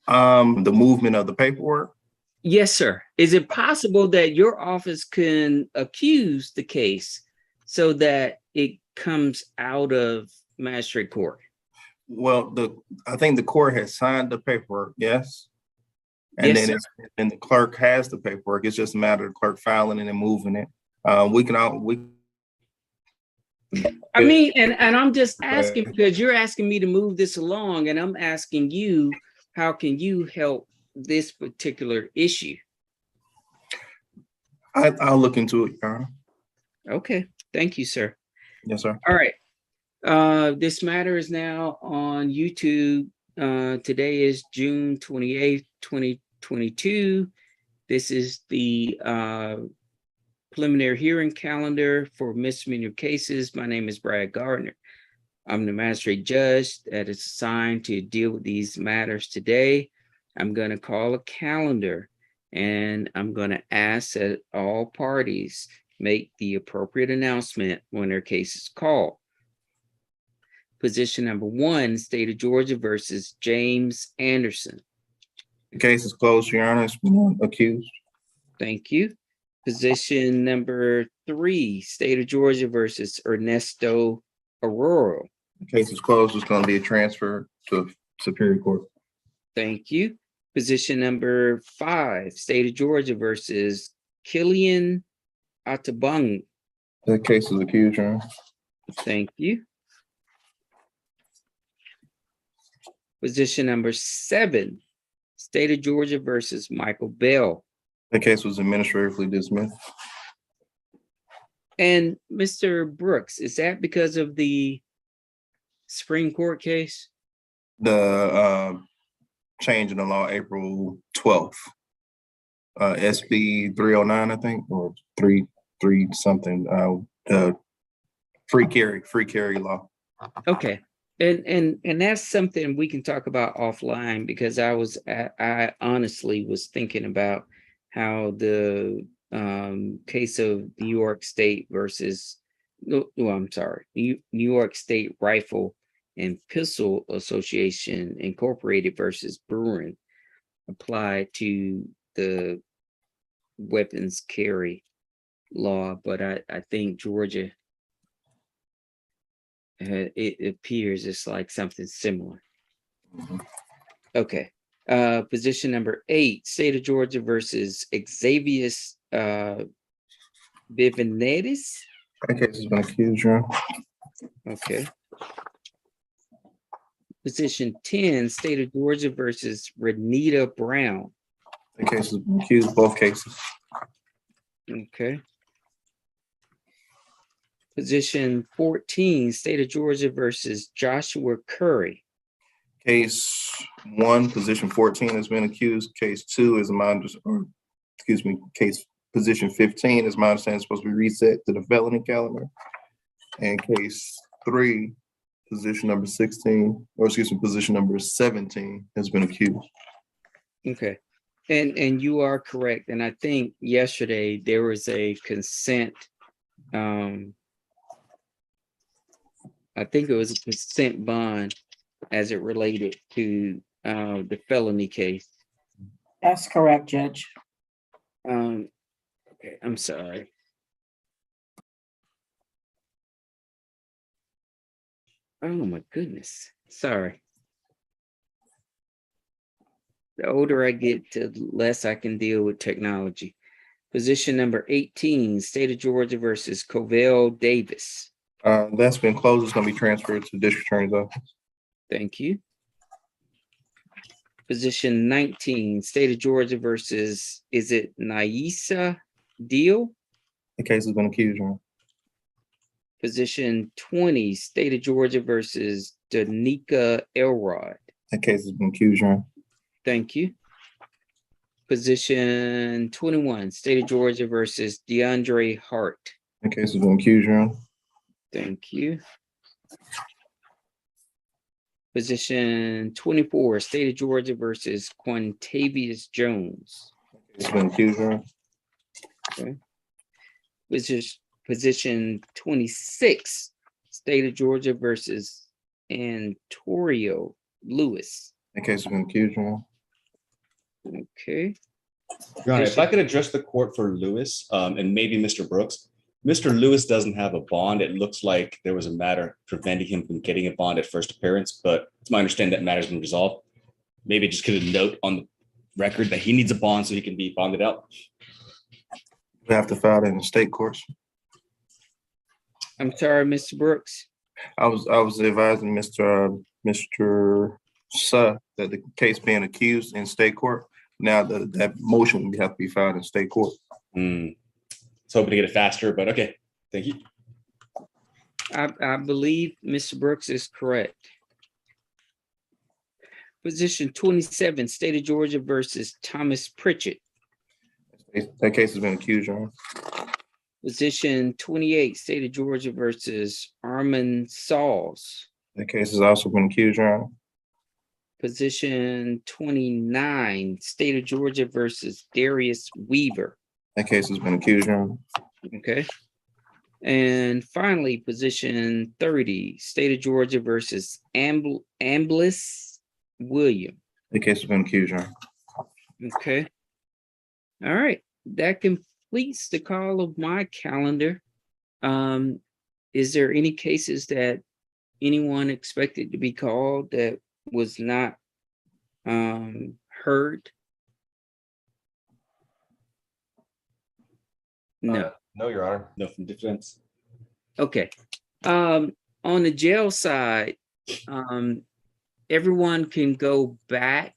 The movement of the paperwork. Yes, sir. Is it possible that your office can accuse the case so that it comes out of magistrate court? Well, I think the court has signed the paperwork, yes. And Yes, then sir. and the clerk has the paperwork. It's just a matter of the clerk filing it and moving it. We I mean, and I'm just asking because you're asking me to move this along, and I'm asking you, how can you help this particular issue? I'll look into it, Your Honor. Okay, thank you, sir. Yes, sir. All right. This matter is now on YouTube. Today is June 28th, 2022. This is the preliminary hearing calendar for misdemeanor cases. My name is Brad Gardner. I'm the magistrate judge that is assigned to deal with these matters today. I'm going to call a calendar, and I'm going to ask that all parties make the appropriate announcement when their case is called. Position number 1, State of Georgia versus James Anderson. The case is closed, Your Honor. It's been accused. Thank you. Position number 3, State of Georgia versus Ernesto Aurora. The case is closed. It's going to be a transfer to Superior Court. Thank you. Position number 5, State of Georgia versus Killian Atabang. The case is accused, Your Honor. Thank you. Position number 7, State of Georgia versus Michael Bell. The case was administratively dismissed. And Mr. Brooks, is that because of the Supreme Court case? The change in the law, April 12th. SB 309, I think, or 3 something. The free carry law. Okay. And that's something we can talk about offline, because I honestly was thinking about how the case of New York State versus, New York State Rifle and Pistol Association Incorporated versus Bruin applied to the weapons carry law, but I think Georgia, it appears it's like something similar. Okay. Position number 8, State of Georgia versus Xavier Vivinetis. That case has been accused, Your Honor. Okay. Position 10, State of Georgia versus Renita Brown. The case has been accused, both cases. Okay. Position 14, State of Georgia versus Joshua Curry. Case 1, position 14 has been accused. Case 2 is case position 15 is my understanding supposed to be reset to the felony calendar. And case 3, position number 16, or position number 17 has been accused. Okay. And you are correct. And I think yesterday there was a consent, I think it was a consent bond as it related to the felony case. That's correct, Judge. Okay, I'm sorry. Oh my goodness. Sorry. The older I get, the less I can deal with technology. Position number 18, State of Georgia versus Covell Davis. That's been closed. It's going to be transferred to the district attorney's office. Thank you. Position 19, State of Georgia versus, is it Naisa Deal? The case has been accused, Your Honor. Position 20, State of Georgia versus Danica Elrod. That case has been accused, Your Honor. Thank you. Position 21, State of Georgia versus DeAndre Hart. That case has been accused, Your Honor. Thank you. Position 24, State of Georgia versus Quintavious Jones. It's been accused, Your Honor. Okay. Position 26, State of Georgia versus Antorio Lewis. That case has been accused, Your Honor. Okay, Your Honor, if I could address the court for Lewis, and maybe Mr. Brooks. Mr. Lewis doesn't have a bond. It looks like there was a matter preventing him from getting a bond at first appearance, but it's my understanding that matter's been resolved. Maybe just get a note on the record that he needs a bond so he can be bonded out. We have to file it in the state courts. I'm sorry, Mr. Brooks. I was advising Mr. Suh that the case being accused in state court. Now that motion would have to be filed in state court. So hoping to get it faster, but okay. Thank you. I believe Mr. Brooks is correct. Position 27, State of Georgia versus Thomas Pritchett. That case has been accused, Your Honor. Position 28, State of Georgia versus Armand Sauls. That case has also been accused, Your Honor. Position 29, State of Georgia versus Darius Weaver. That case has been accused, Your Honor. Okay. And finally, position 30, State of Georgia versus Amblis William. That case has been accused, Your Honor. Okay. All right. That completes the call of my calendar. Is there any cases that anyone expected to be called that was not heard? No. No, Your Honor. No from defense. Okay. On the jail side, everyone can go back